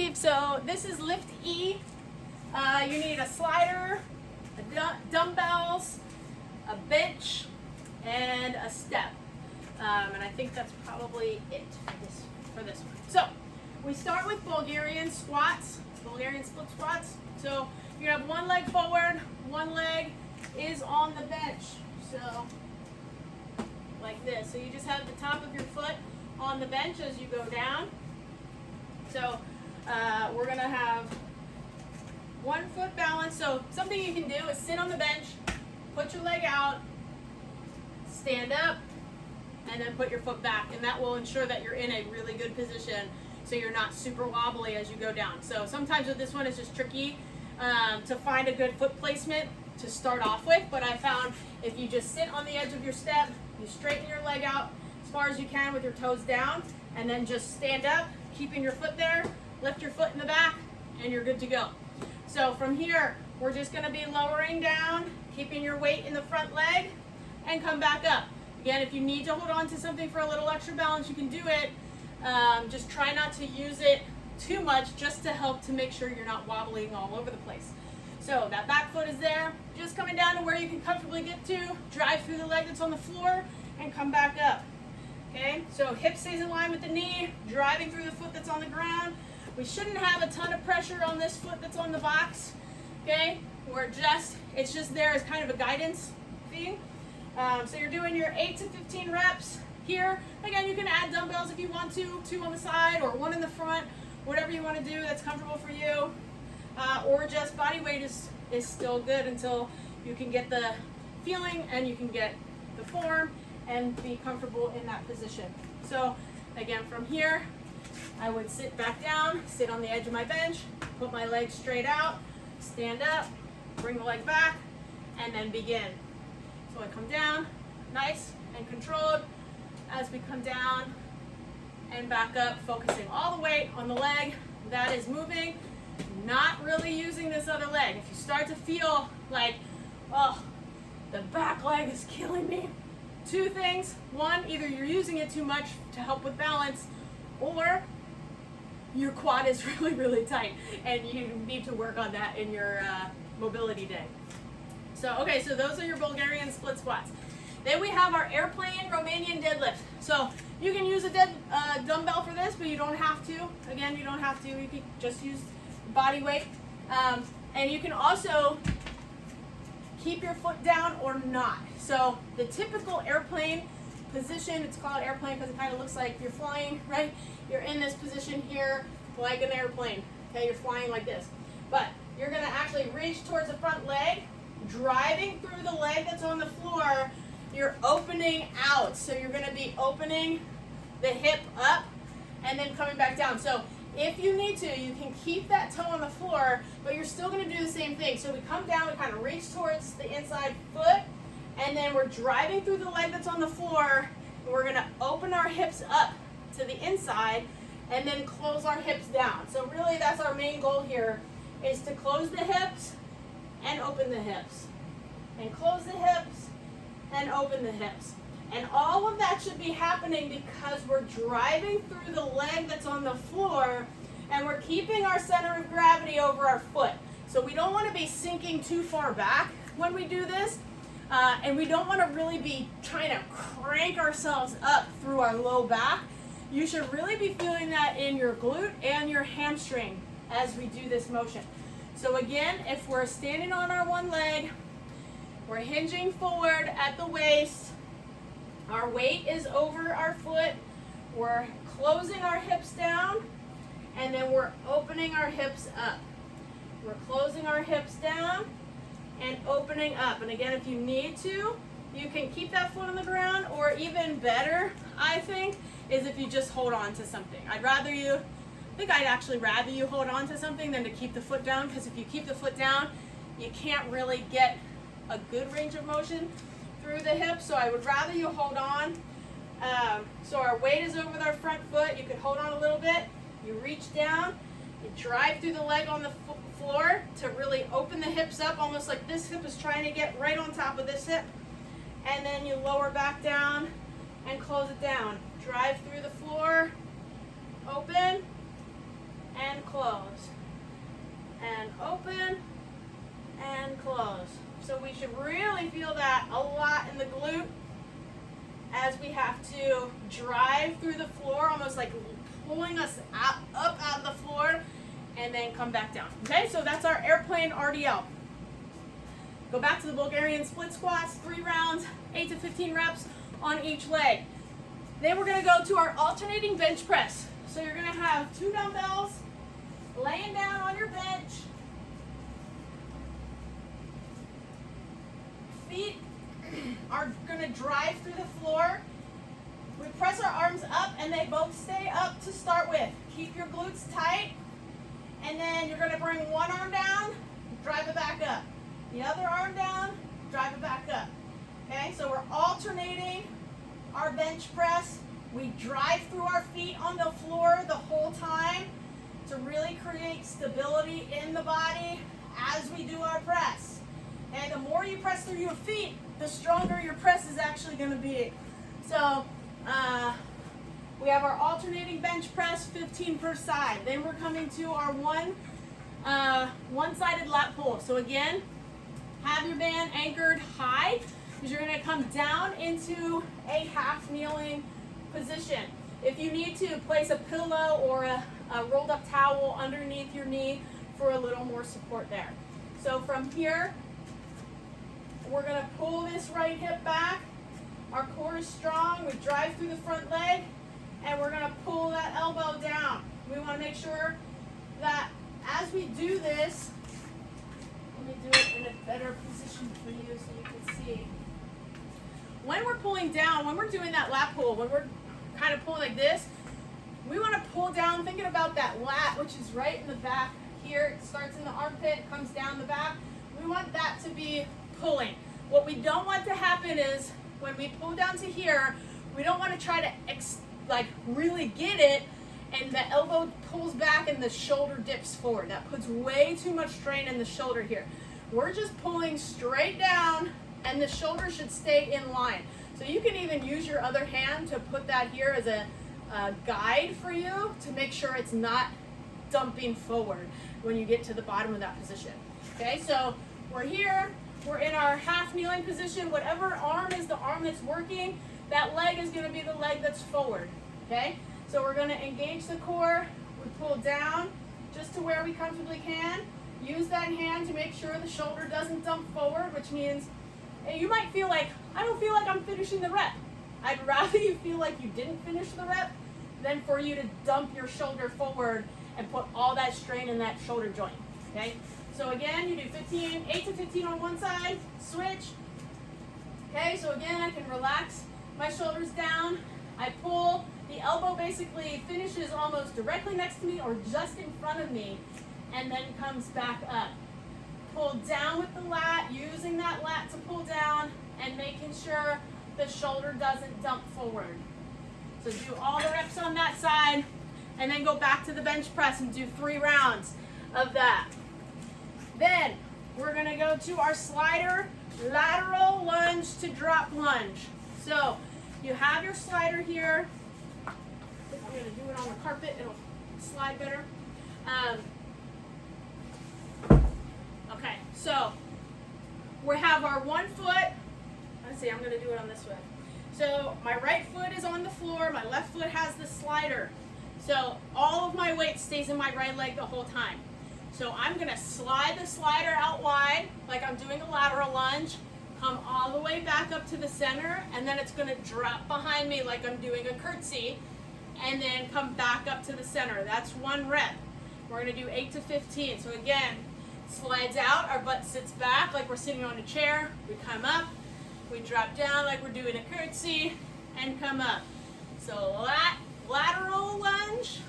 Steve. So this is LiftE. You need a slider, dumbbells, a bench, and a step. And I think that's probably it for this one. So we start with Bulgarian squats, Bulgarian split squats. So you have one leg forward, one leg is on the bench. So like this. So you just have the top of your foot on the bench as you go down. So we're gonna have 1 foot balance. So something you can do is sit on the bench, put your leg out, stand up, and then put your foot back, and that will ensure that you're in a really good position so you're not super wobbly as you go down. So sometimes with this one it's just tricky to find a good foot placement to start off with, but I found if you just sit on the edge of your step, you straighten your leg out as far as you can with your toes down, and then just stand up, keeping your foot there, lift your foot in the back, and you're good to go. So from here, we're just gonna be lowering down, keeping your weight in the front leg, and come back up. Again, if you need to hold on to something for a little extra balance, you can do it. Just try not to use it too much, just to help to make sure you're not wobbling all over the place. So that back foot is there, just coming down to where you can comfortably get to, drive through the leg that's on the floor, and come back up. Okay, so hip stays in line with the knee, driving through the foot that's on the ground. We shouldn't have a ton of pressure on this foot that's on the box. Okay, it's just there as kind of a guidance thing. So you're doing your 8 to 15 reps here. Again, you can add dumbbells if you want to, 2 on the side or 1 in the front, whatever you want to do that's comfortable for you. Or just body weight is still good until you can get the feeling and you can get the form and be comfortable in that position. So again, from here, I would sit back down, sit on the edge of my bench, put my legs straight out, stand up, bring the leg back, and then begin. So I come down, nice and controlled, as we come down and back up, focusing all the weight on the leg that is moving, not really using this other leg. If you start to feel like, oh, the back leg is killing me, 2 things. 1, either you're using it too much to help with balance, or your quad is really, really tight and you need to work on that in your mobility day. So, okay, so those are your Bulgarian split squats. Then we have our airplane Romanian deadlift. So you can use a dumbbell for this, but you don't have to. Again, you don't have to. You can just use body weight. And you can also keep your foot down or not. So the typical airplane position, it's called airplane because it kind of looks like you're flying, right? You're in this position here like an airplane. Okay, you're flying like this. But you're gonna actually reach towards the front leg, driving through the leg that's on the floor. You're opening out. So you're gonna be opening the hip up and then coming back down. So if you need to, you can keep that toe on the floor, but you're still gonna do the same thing. So we come down, we kind of reach towards the inside foot, and then we're driving through the leg that's on the floor, and we're gonna open our hips up to the inside, and then close our hips down. So really that's our main goal here, is to close the hips and open the hips. And close the hips and open the hips. And all of that should be happening because we're driving through the leg that's on the floor and we're keeping our center of gravity over our foot. So we don't want to be sinking too far back when we do this. And we don't want to really be trying to crank ourselves up through our low back. You should really be feeling that in your glute and your hamstring as we do this motion. So again, if we're standing on our one leg, we're hinging forward at the waist, our weight is over our foot, we're closing our hips down, and then we're opening our hips up. We're closing our hips down and opening up. And again, if you need to, you can keep that foot on the ground, or even better, I think, is if you just hold on to something. I'd actually rather you hold on to something than to keep the foot down, because if you keep the foot down, you can't really get a good range of motion through the hips. So I would rather you hold on. So our weight is over our front foot. You could hold on a little bit. You reach down, you drive through the leg on the floor to really open the hips up, almost like this hip is trying to get right on top of this hip. And then you lower back down and close it down. Drive through the floor, open, and close, and open, and close. So we should really feel that a lot in the glute as we have to drive through the floor, almost like pulling us up out of the floor, and then come back down. Okay, so that's our airplane RDL. Go back to the Bulgarian split squats, 3 rounds, 8 to 15 reps on each leg. Then we're gonna go to our alternating bench press. So you're gonna have 2 dumbbells, laying down on your bench. Feet are gonna drive through the floor. We press our arms up and they both stay up to start with. Keep your glutes tight. And then you're gonna bring one arm down, drive it back up. The other arm down, drive it back up. Okay, so we're alternating our bench press. We drive through our feet on the floor the whole time to really create stability in the body as we do our press. And the more you press through your feet, the stronger your press is actually going to be. So we have our alternating bench press, 15 per side. Then we're coming to our one-sided lat pull. So again, have your band anchored high, because you're going to come down into a half kneeling position. If you need to, place a pillow or a rolled up towel underneath your knee for a little more support there. So from here, we're going to pull this right hip back. Our core is strong. We drive through the front leg, and we're going to pull that elbow down. We want to make sure that as we do this, let me do it in a better position for you so you can see. When we're pulling down, when we're doing that lat pull, when we're kind of pulling like this, we want to pull down, thinking about that lat, which is right in the back here. It starts in the armpit, comes down the back. We want that to be pulling. What we don't want to happen is when we pull down to here, we don't want to try to really get it, and the elbow pulls back and the shoulder dips forward. That puts way too much strain in the shoulder here. We're just pulling straight down, and the shoulder should stay in line. So you can even use your other hand to put that here as a guide for you to make sure it's not dumping forward when you get to the bottom of that position. Okay, so we're here, we're in our half kneeling position. Whatever arm is the arm that's working, that leg is going to be the leg that's forward. Okay, so we're going to engage the core. We pull down just to where we comfortably can. Use that hand to make sure the shoulder doesn't dump forward, which means you might feel like, I don't feel like I'm finishing the rep. I'd rather you feel like you didn't finish the rep than for you to dump your shoulder forward and put all that strain in that shoulder joint. Okay, so again, you do 8 to 15 on one side, switch. Okay, so again, I can relax my shoulders down. I pull, the elbow basically finishes almost directly next to me or just in front of me, and then comes back up. Pull down with the lat, using that lat to pull down and making sure the shoulder doesn't dump forward. So do all the reps on that side, and then go back to the bench press and do 3 rounds of that. Then we're going to go to our slider lateral lunge to drop lunge. So you have your slider here. I think I'm going to do it on the carpet. It'll slide better. Okay, so we have our one foot. Let's see, I'm going to do it on this way. So my right foot is on the floor. My left foot has the slider. So all of my weight stays in my right leg the whole time. So I'm going to slide the slider out wide like I'm doing a lateral lunge, come all the way back up to the center, and then it's going to drop behind me like I'm doing a curtsy, and then come back up to the center. That's 1 rep. We're going to do 8 to 15. So again, slides out, our butt sits back like we're sitting on a chair. We come up, we drop down like we're doing a curtsy, and come up. So lateral lunge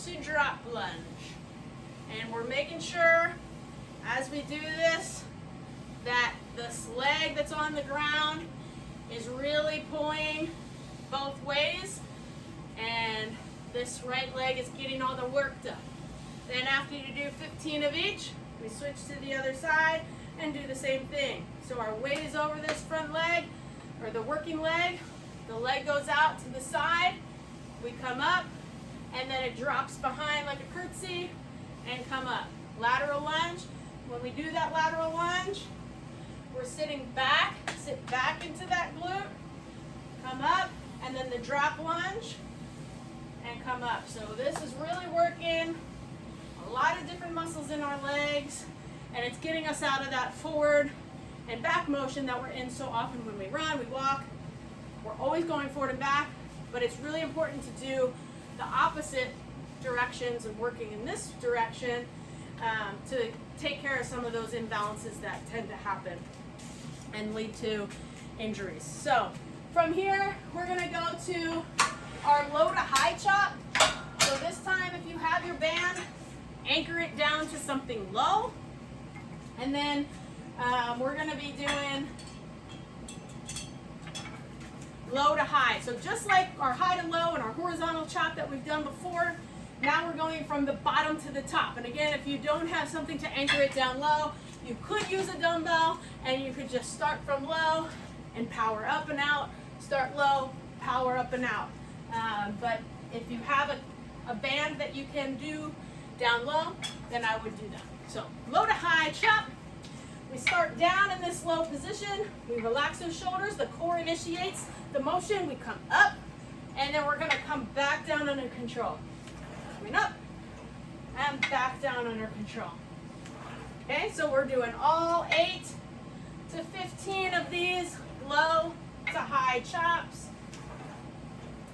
to drop lunge. And we're making sure as we do this that this leg that's on the ground is really pulling both ways, and this right leg is getting all the work done. Then after you do 15 of each, we switch to the other side and do the same thing. So our weight is over this front leg, or the working leg. The leg goes out to the side. We come up, and then it drops behind like a curtsy and come up. Lateral lunge. When we do that lateral lunge, we're sitting back, sit back into that glute, come up, and then the drop lunge and come up. So this is really working a lot of different muscles in our legs, and it's getting us out of that forward and back motion that we're in so often when we run, we walk. We're always going forward and back, but it's really important to do the opposite directions and working in this direction to take care of some of those imbalances that tend to happen and lead to injuries. So from here, we're gonna go to our low to high chop. So this time, if you have your band, anchor it down to something low, and then we're gonna be doing low to high. So just like our high to low and our horizontal chop that we've done before, now we're going from the bottom to the top. And again, if you don't have something to anchor it down low, you could use a dumbbell and you could just start from low and power up and out, start low, power up and out. But if you have a band that you can do down low, then I would do that. So low to high chop. We start down in this low position. We relax those shoulders. The core initiates the motion. We come up, and then we're going to come back down under control. Coming up, and back down under control. Okay, so we're doing all 8 to 15 of these low to high chops.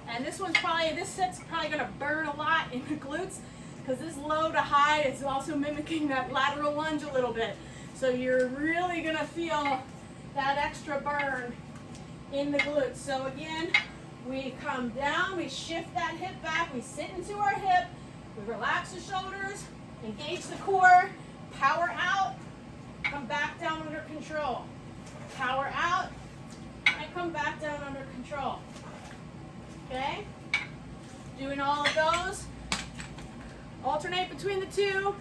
And this set's probably going to burn a lot in the glutes, because this low to high is also mimicking that lateral lunge a little bit. So you're really gonna feel that extra burn in the glutes. So again, we come down, we shift that hip back, we sit into our hip, we relax the shoulders, engage the core, power out, come back down under control. Power out, and come back down under control. Okay? Doing all of those. Alternate between the two.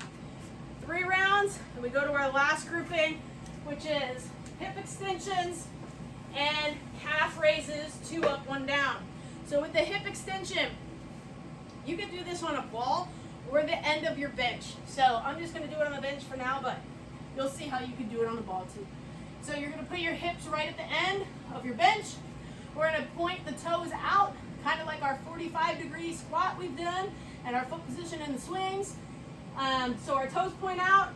3 rounds, and we go to our last grouping, which is hip extensions and calf raises, 2 up, 1 down. So with the hip extension, you can do this on a ball or the end of your bench. So I'm just going to do it on the bench for now, but you'll see how you can do it on the ball too. So you're going to put your hips right at the end of your bench. We're going to point the toes out, kind of like our 45-degree squat we've done, and our foot position in the swings. So our toes point out,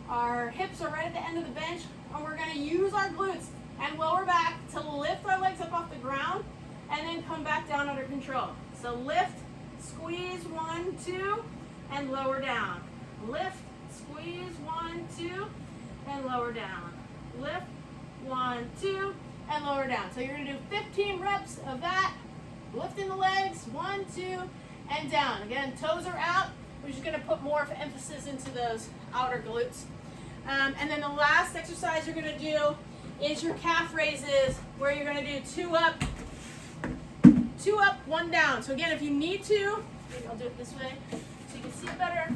our hips are right at the end of the bench, and we're going to use our glutes and lower back to lift our legs up off the ground and then come back down under control. So lift, squeeze, 1, 2, and lower down. Lift, squeeze, 1, 2, and lower down. Lift, 1, 2, and lower down. So you're going to do 15 reps of that, lifting the legs, 1, 2, and down. Again, toes are out. We're just going to put more of emphasis into those outer glutes. And then the last exercise you're going to do is your calf raises, where you're going to do 2 up, 1 down. So again, if you need to, maybe I'll do it this way so you can see it better.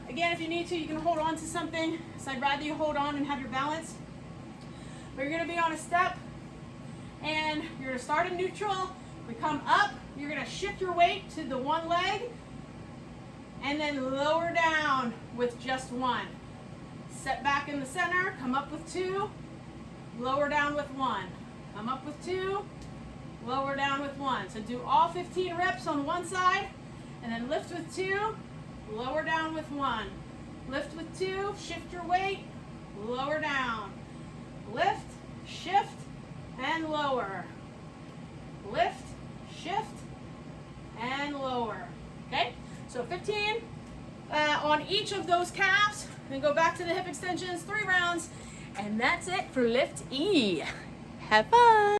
Again, if you need to, you can hold on to something. So I'd rather you hold on and have your balance. But you're going to be on a step, and you're going to start in neutral. We come up. You're going to shift your weight to the one leg, and then lower down with just 1. Set back in the center, come up with 2, lower down with 1. Come up with 2, lower down with 1. So do all 15 reps on one side, and then lift with 2, lower down with 1. Lift with 2, shift your weight, lower down. Lift, shift, and lower. Lift, shift, and lower. Okay? So 15 on each of those calves. Then go back to the hip extensions, 3 rounds. And that's it for LiftE. Have fun.